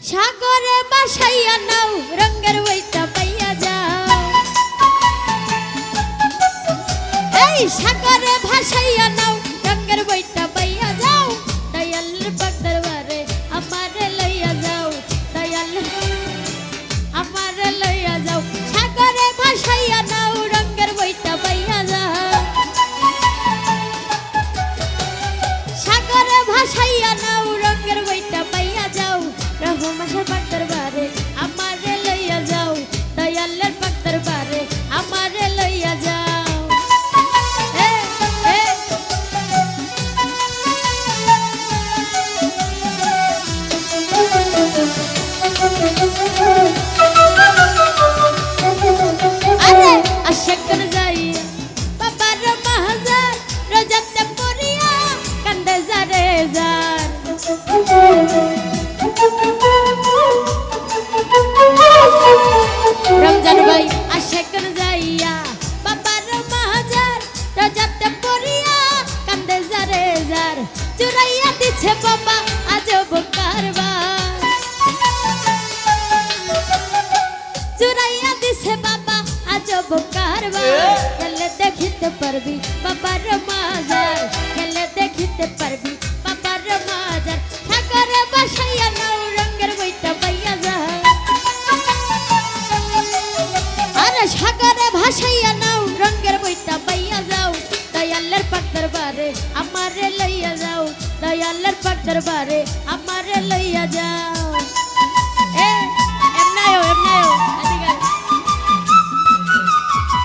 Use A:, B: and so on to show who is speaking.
A: সাগরে বাসাইয়া নাও রঙের বইটা পাইয়া যাও। এই সাগরে ভাসাইয়া নাও রঙের বইটা পাইয়া যাও। দয়ালের পাক দরবারে আমারে লইয়া যাও। দয়াল আমারে লইয়া যাও। সাগরে ভাসাইয়া নাও রঙের বইটা পাইয়া যাও। সাগরে ভাসাইয়া নাও রঙের বইটা পাইয়া যাও। রহমানের পাক দরবারে আমারে লইয়া যাও। দয়ালের পাক দরবারে আমারে লইয়া যাও। আরে আশাকন যাইয়া বাবার মাহাজার রোজাতে পড়িয়া কান্দে যারে যার। রমজান ভাই আশাকন যাইয়া বাবার মাহাজার রোজাতে পড়িয়া কান্দে যারে যার। চুরাইয়া দিছে বাবা আজব কারবার। চুরাইয়া দিছে বাবা আজব কারবার। গেলে দেখিতে পারবি বাবার মাজার। গেলে দেখিতে পারবি বাবার মাজার। সাগরে বাসাইয়া নাও রঙের বইটা পাইয়া যাও। আরে সাগরে ভাসাইয়া নাও রঙের বইটা পাইয়া যাও। দয়ালের পাক দরবারে আমারে লইয়া যাও। দয়ালের পাক দরবারে আমারে লইয়া যাও।